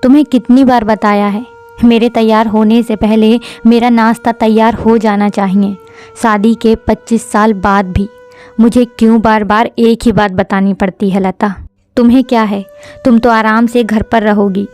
तुम्हें कितनी बार बताया है, मेरे तैयार होने से पहले मेरा नाश्ता तैयार हो जाना चाहिए। शादी के 25 साल बाद भी मुझे क्यों बार बार एक ही बात बतानी पड़ती है लता? तुम्हें क्या है, तुम तो आराम से घर पर रहोगी,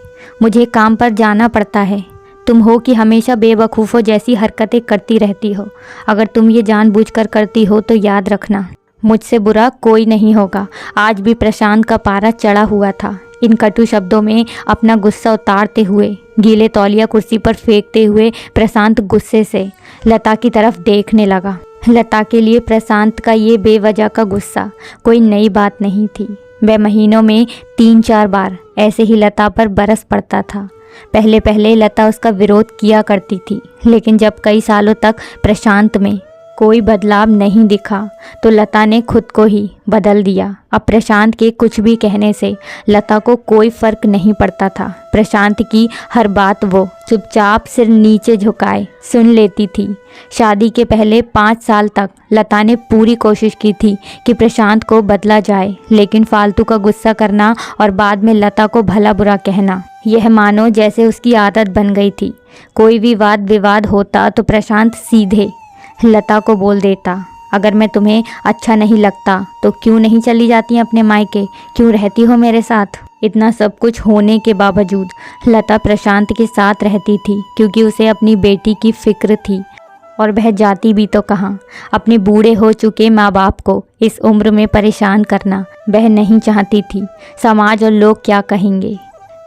मुझे काम पर जाना पड़ता है। तुम हो कि हमेशा बेवकूफ़ों जैसी हरकतें करती रहती हो। अगर तुम ये जानबूझकर करती हो तो याद रखना, मुझसे बुरा कोई नहीं होगा। आज भी प्रशांत का पारा चढ़ा हुआ था। इन कटु शब्दों में अपना गुस्सा उतारते हुए, गीले तौलिया कुर्सी पर फेंकते हुए प्रशांत गुस्से से लता की तरफ देखने लगा। लता के लिए प्रशांत का ये बेवजह का गुस्सा कोई नई बात नहीं थी। वह महीनों में 3-4 बार ऐसे ही लता पर बरस पड़ता था। पहले पहले लता उसका विरोध किया करती थी, लेकिन जब कई सालों तक प्रशांत में कोई बदलाव नहीं दिखा तो लता ने खुद को ही बदल दिया। अब प्रशांत के कुछ भी कहने से लता को कोई फर्क नहीं पड़ता था। प्रशांत की हर बात वो चुपचाप सिर नीचे झुकाए सुन लेती थी। शादी के पहले 5 साल तक लता ने पूरी कोशिश की थी कि प्रशांत को बदला जाए, लेकिन फालतू का गुस्सा करना और बाद में लता को भला बुरा कहना, यह मानो जैसे उसकी आदत बन गई थी। कोई भी वाद विवाद होता तो प्रशांत सीधे लता को बोल देता, अगर मैं तुम्हें अच्छा नहीं लगता तो क्यों नहीं चली जाती अपने मायके, क्यों रहती हो मेरे साथ? इतना सब कुछ होने के बावजूद लता प्रशांत के साथ रहती थी, क्योंकि उसे अपनी बेटी की फिक्र थी। और वह जाती भी तो कहाँ? अपने बूढ़े हो चुके माँ बाप को इस उम्र में परेशान करना वह नहीं चाहती थी। समाज और लोग क्या कहेंगे,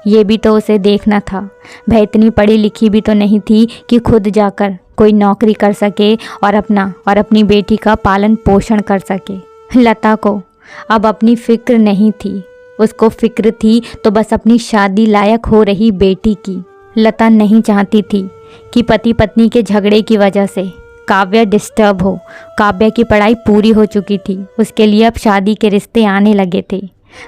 ये भी तो उसे देखना था। वह इतनी पढ़ी लिखी भी तो नहीं थी कि खुद जाकर कोई नौकरी कर सके और अपना और अपनी बेटी का पालन पोषण कर सके। लता को अब अपनी फिक्र नहीं थी, उसको फिक्र थी तो बस अपनी शादी लायक हो रही बेटी की। लता नहीं चाहती थी कि पति पत्नी के झगड़े की वजह से काव्या डिस्टर्ब हो। काव्या की पढ़ाई पूरी हो चुकी थी, उसके लिए अब शादी के रिश्ते आने लगे थे।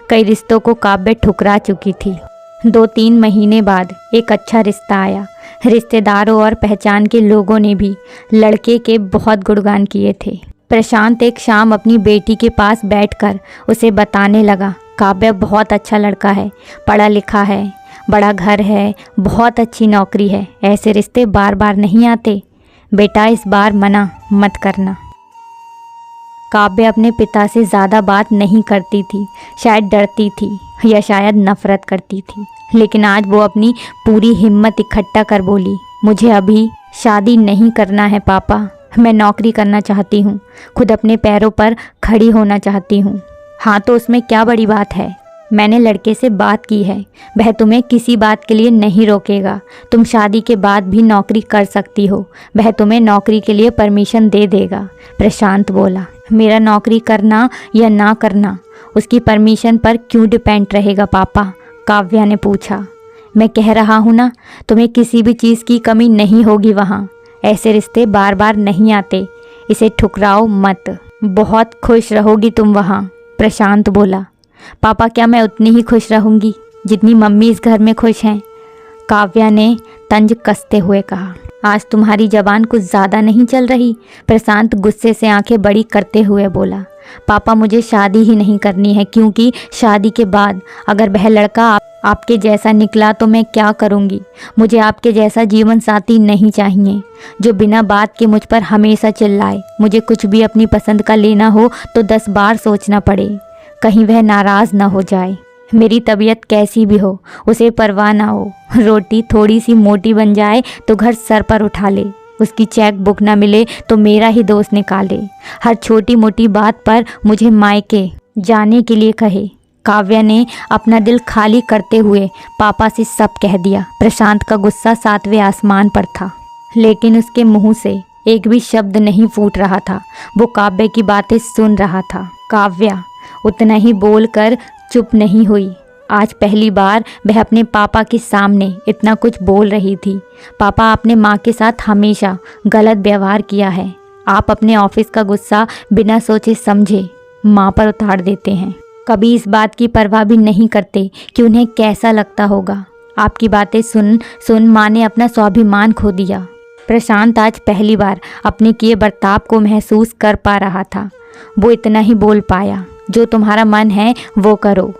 कई रिश्तों को काव्या ठुकरा चुकी थी। 2-3 महीने बाद एक अच्छा रिश्ता आया। रिश्तेदारों और पहचान के लोगों ने भी लड़के के बहुत गुणगान किए थे। प्रशांत एक शाम अपनी बेटी के पास बैठकर उसे बताने लगा, काव्या बहुत अच्छा लड़का है, पढ़ा लिखा है, बड़ा घर है, बहुत अच्छी नौकरी है, ऐसे रिश्ते बार बार नहीं आते। बेटा इस बार मना मत करना। काव्या अपने पिता से ज़्यादा बात नहीं करती थी, शायद डरती थी या शायद नफरत करती थी, लेकिन आज वो अपनी पूरी हिम्मत इकट्ठा कर बोली, मुझे अभी शादी नहीं करना है पापा, मैं नौकरी करना चाहती हूँ, खुद अपने पैरों पर खड़ी होना चाहती हूँ। हाँ तो उसमें क्या बड़ी बात है, मैंने लड़के से बात की है, वह तुम्हें किसी बात के लिए नहीं रोकेगा। तुम शादी के बाद भी नौकरी कर सकती हो, वह तुम्हें नौकरी के लिए परमिशन दे देगा। प्रशांत बोला, मेरा नौकरी करना या ना करना उसकी परमिशन पर क्यों डिपेंड रहेगा पापा? काव्या ने पूछा। मैं कह रहा हूँ ना, तुम्हें किसी भी चीज़ की कमी नहीं होगी वहाँ। ऐसे रिश्ते बार बार नहीं आते, इसे ठुकराओ मत, बहुत खुश रहोगी तुम वहाँ। प्रशांत बोला। पापा क्या मैं उतनी ही खुश रहूँगी जितनी मम्मी इस घर में खुश हैं? काव्या ने तंज कसते हुए कहा। आज तुम्हारी जबान कुछ ज़्यादा नहीं चल रही? प्रशांत गुस्से से आंखें बड़ी करते हुए बोला। पापा मुझे शादी ही नहीं करनी है, क्योंकि शादी के बाद अगर वह लड़का आपके जैसा निकला तो मैं क्या करूँगी? मुझे आपके जैसा जीवन साथी नहीं चाहिए जो बिना बात के मुझ पर हमेशा चिल्लाए। मुझे कुछ भी अपनी पसंद का लेना हो तो 10 बार सोचना पड़े, कहीं वह नाराज़ ना हो जाए। मेरी तबीयत कैसी भी हो उसे परवाह ना हो, रोटी थोड़ी सी मोटी बन जाए तो घर सर पर उठा ले, उसकी चेक बुक ना मिले तो मेरा ही दोस्त निकाले, हर छोटी मोटी बात पर मुझे मायके जाने के लिए कहे। काव्या ने अपना दिल खाली करते हुए पापा से सब कह दिया। प्रशांत का गुस्सा 7वें आसमान पर था, लेकिन उसके मुंह से एक भी शब्द नहीं फूट रहा था। वो काव्या की बातें सुन रहा था। काव्या उतना ही बोलकर चुप नहीं हुई। आज पहली बार वह अपने पापा के सामने इतना कुछ बोल रही थी। पापा, आपने माँ के साथ हमेशा गलत व्यवहार किया है। आप अपने ऑफिस का गुस्सा बिना सोचे समझे माँ पर उतार देते हैं। कभी इस बात की परवाह भी नहीं करते कि उन्हें कैसा लगता होगा। आपकी बातें सुन सुन माँ ने अपना स्वाभिमान खो दिया। प्रशांत आज पहली बार अपने किए बर्ताव को महसूस कर पा रहा था। वो इतना ही बोल पाया, जो तुम्हारा मन है वो करो।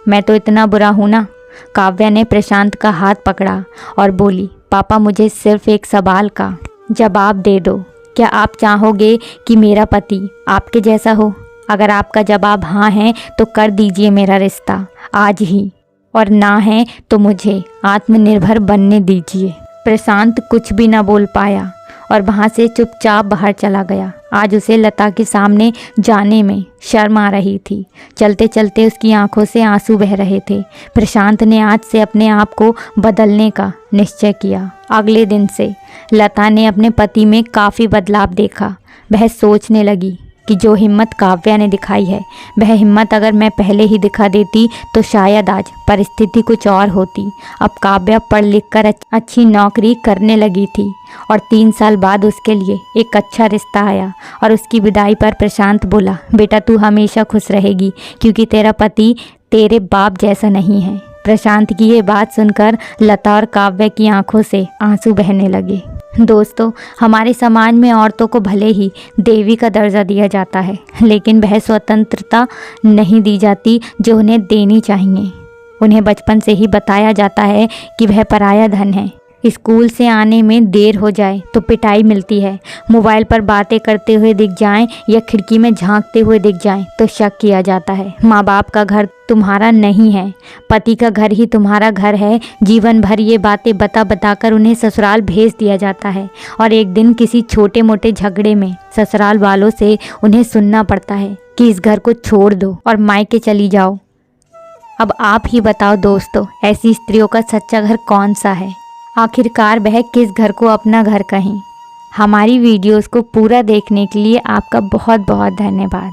मैं तो इतना बुरा हूँ ना? काव्या ने प्रशांत का हाथ पकड़ा और बोली, पापा मुझे सिर्फ एक सवाल का जवाब दे दो। क्या आप चाहोगे कि मेरा पति आपके जैसा हो? अगर आपका जवाब हाँ है तो कर दीजिए मेरा रिश्ता आज ही, और ना है तो मुझे आत्मनिर्भर बनने दीजिए। प्रशांत कुछ भी ना बोल पाया और वहाँ से चुपचाप बाहर चला गया। आज उसे लता के सामने जाने में शर्म आ रही थी। चलते चलते उसकी आंखों से आंसू बह रहे थे। प्रशांत ने आज से अपने आप को बदलने का निश्चय किया। अगले दिन से लता ने अपने पति में काफ़ी बदलाव देखा। वह सोचने लगी कि जो हिम्मत काव्या ने दिखाई है, वह हिम्मत अगर मैं पहले ही दिखा देती तो शायद आज परिस्थिति कुछ और होती। अब काव्या पढ़ लिख कर अच्छी नौकरी करने लगी थी और 3 साल बाद उसके लिए एक अच्छा रिश्ता आया और उसकी विदाई पर प्रशांत बोला, बेटा तू हमेशा खुश रहेगी क्योंकि तेरा पति तेरे बाप जैसा नहीं है। प्रशांत की ये बात सुनकर लता और काव्या की आंखों से आंसू बहने लगे। दोस्तों, हमारे समाज में औरतों को भले ही देवी का दर्जा दिया जाता है, लेकिन वह स्वतंत्रता नहीं दी जाती जो उन्हें देनी चाहिए। उन्हें बचपन से ही बताया जाता है कि वह पराया धन है। स्कूल से आने में देर हो जाए तो पिटाई मिलती है। मोबाइल पर बातें करते हुए दिख जाएं या खिड़की में झांकते हुए दिख जाएं तो शक किया जाता है। माँ बाप का घर तुम्हारा नहीं है, पति का घर ही तुम्हारा घर है। जीवन भर ये बातें बता बता कर उन्हें ससुराल भेज दिया जाता है और एक दिन किसी छोटे मोटे झगड़े में ससुराल वालों से उन्हें सुनना पड़ता है कि इस घर को छोड़ दो और मायके चली जाओ। अब आप ही बताओ दोस्तों, ऐसी स्त्रियों का सच्चा घर कौन सा है? आखिरकार वह किस घर को अपना घर कहें? हमारी वीडियोस को पूरा देखने के लिए आपका बहुत बहुत धन्यवाद।